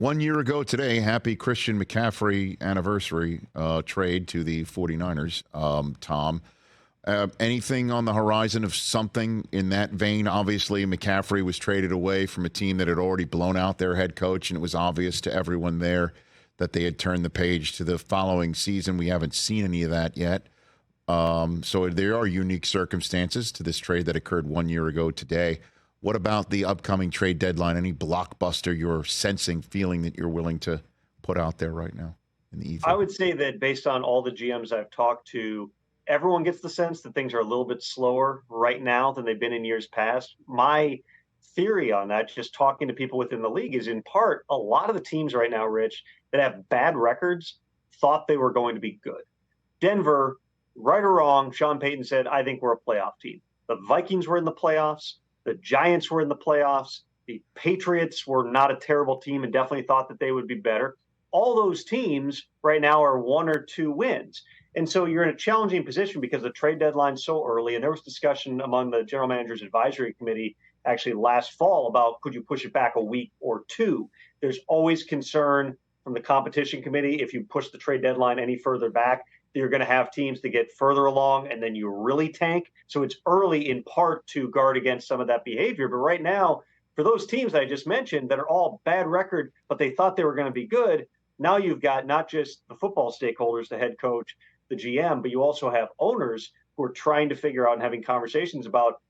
1 year ago today, happy Christian McCaffrey anniversary trade to the 49ers. Tom, anything on the horizon of something in that vein? Obviously, McCaffrey was traded away from a team that had already blown out their head coach, and it was obvious to everyone there that they had turned the page to the following season. We haven't seen any of that yet. So there are unique circumstances to this trade that occurred 1 year ago today. What about the upcoming trade deadline? Any blockbuster you're sensing, feeling that you're willing to put out there right now in the ether? I would say that based on all the GMs I've talked to, everyone gets the sense that things are a little bit slower right now than they've been in years past. My theory on that, just talking to people within the league, is in part a lot of the teams right now, Rich, that have bad records thought they were going to be good. Denver, right or wrong, Sean Payton said, I think we're a playoff team. The Vikings were in the playoffs. The Giants were in the playoffs. The Patriots were not a terrible team and definitely thought that they would be better. All those teams right now are 1 or 2 wins. And so you're in a challenging position because the trade deadline's so early. And there was discussion among the general manager's advisory committee actually last fall about could you push it back a week or 2? There's always concern from the competition committee if you push the trade deadline any further back, you're going to have teams that get further along and then you really tank. So it's early in part to guard against some of that behavior. But right now, for those teams I just mentioned that are all bad record, but they thought they were going to be good, now you've got not just the football stakeholders, the head coach, the GM, but you also have owners who are trying to figure out and having conversations about,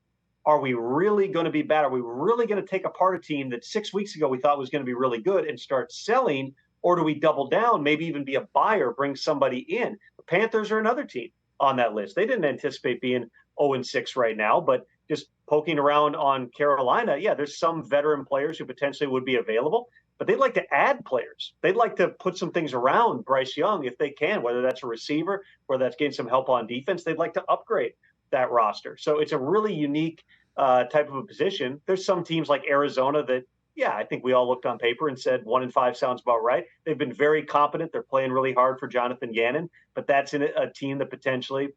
are we really going to be bad? Are we really going to take apart a team that 6 weeks ago we thought was going to be really good and start selling? Or do we double down, maybe even be a buyer, bring somebody in? The Panthers are another team on that list. They didn't anticipate being 0-6 right now, but just poking around on Carolina, yeah, there's some veteran players who potentially would be available, but they'd like to add players. They'd like to put some things around Bryce Young if they can, whether that's a receiver, whether that's getting some help on defense. They'd like to upgrade that roster. So it's a really unique type of a position. There's some teams like Arizona that, yeah, I think we all looked on paper and said 1-5 sounds about right. They've been very competent. They're playing really hard for Jonathan Gannon, but that's in a team that potentially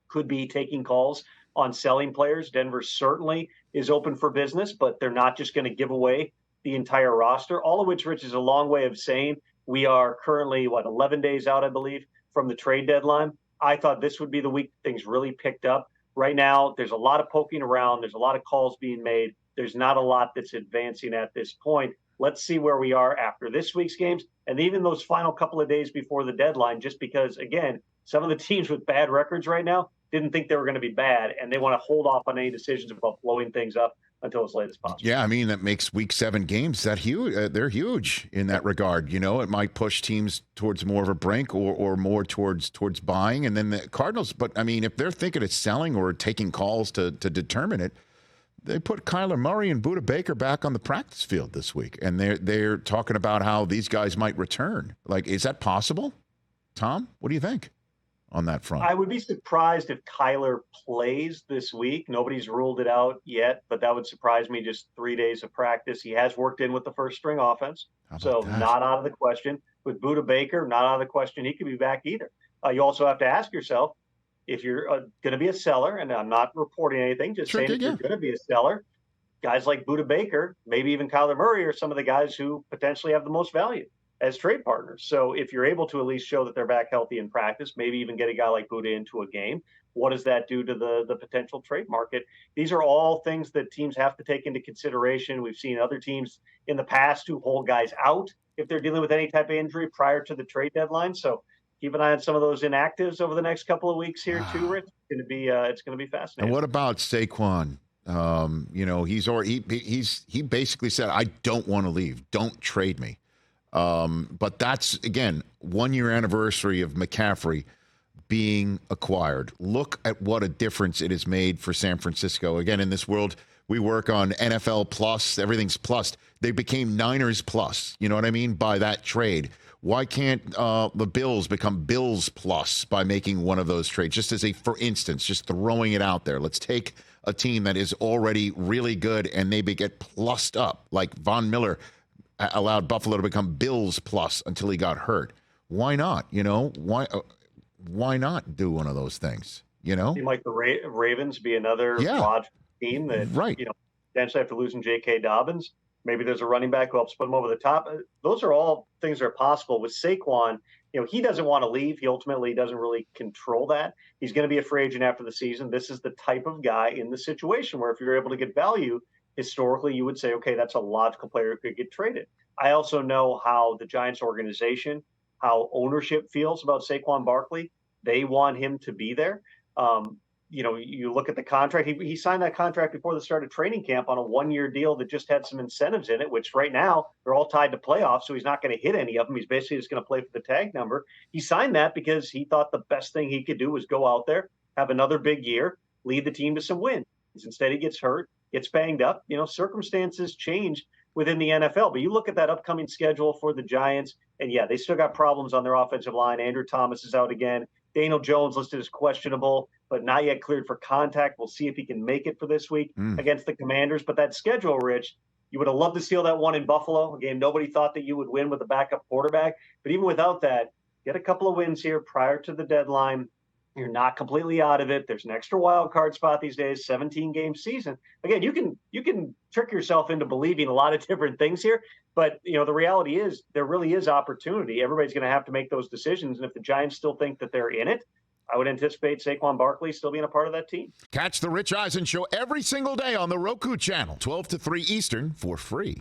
could be taking calls on selling players. Denver certainly is open for business, but they're not just going to give away the entire roster, all of which, Rich, is a long way of saying we are currently, 11 days out, I believe, from the trade deadline. I thought this would be the week things really picked up. Right now, there's a lot of poking around. There's a lot of calls being made. There's not a lot that's advancing at this point. Let's see where we are after this week's games and even those final couple of days before the deadline, just because, again, some of the teams with bad records right now didn't think they were going to be bad, and they want to hold off on any decisions about blowing things up until as late as possible. Yeah, I mean, that makes week 7 games that huge. They're huge in that regard. You know, it might push teams towards more of a brink or more towards buying. And then the Cardinals, but I mean, if they're thinking of selling or taking calls to determine it, they put Kyler Murray and Budda Baker back on the practice field this week, and they're talking about how these guys might return. Like, is that possible? Tom, what do you think on that front? I would be surprised if Kyler plays this week. Nobody's ruled it out yet, but that would surprise me. Just 3 days of practice. He has worked in with the first string offense, so not out of the question. With Budda Baker, not out of the question. He could be back either. You also have to ask yourself, if you're going to be a seller, and I'm not reporting anything, just saying if you're going to be a seller, guys like Budda Baker, maybe even Kyler Murray, are some of the guys who potentially have the most value as trade partners. So if you're able to at least show that they're back healthy in practice, maybe even get a guy like Budda into a game, what does that do to the potential trade market? These are all things that teams have to take into consideration. We've seen other teams in the past who hold guys out if they're dealing with any type of injury prior to the trade deadline. So keep an eye on some of those inactives over the next couple of weeks here too, Rich. It's going to be fascinating. And what about Saquon? You know, he basically said, I don't want to leave. Don't trade me. But that's, again, 1 year anniversary of McCaffrey being acquired. Look at what a difference it has made for San Francisco. Again, in this world, we work on NFL plus, everything's plus. They became Niners plus, you know what I mean, by that trade. Why can't the Bills become Bills plus by making one of those trades? Just as for instance, just throwing it out there. Let's take a team that is already really good and maybe get plussed up, like Von Miller allowed Buffalo to become Bills plus until he got hurt. Why not? You know, why not do one of those things? You know, seem like the Ravens be another logical team that, right. You know, potentially after losing J.K. Dobbins, Maybe there's a running back who helps put him over the top. Those are all things that are possible. With Saquon, he doesn't want to leave. He ultimately doesn't really control that. He's going to be a free agent after the season. This is the type of guy in the situation where if you're able to get value, historically, you would say, okay, that's a logical player who could get traded. I also know how the Giants organization, how ownership feels about Saquon Barkley. They want him to be there. You look at the contract. He signed that contract before the start of training camp on a 1-year deal that just had some incentives in it, which right now they're all tied to playoffs, so he's not going to hit any of them. He's basically just going to play for the tag number. He signed that because he thought the best thing he could do was go out there, have another big year, lead the team to some wins. Instead, he gets hurt, gets banged up. Circumstances change within the NFL. But you look at that upcoming schedule for the Giants, and yeah, they still got problems on their offensive line. Andrew Thomas is out again. Daniel Jones listed as questionable, but not yet cleared for contact. We'll see if he can make it for this week against the Commanders. But that schedule, Rich, you would have loved to steal that one in Buffalo. Again, nobody thought that you would win with a backup quarterback. But even without that, get a couple of wins here prior to the deadline. You're not completely out of it. There's an extra wild card spot these days, 17-game season. Again, you can trick yourself into believing a lot of different things here, but the reality is there really is opportunity. Everybody's going to have to make those decisions, and if the Giants still think that they're in it, I would anticipate Saquon Barkley still being a part of that team. Catch the Rich Eisen Show every single day on the Roku channel, 12 to 3 Eastern, for free.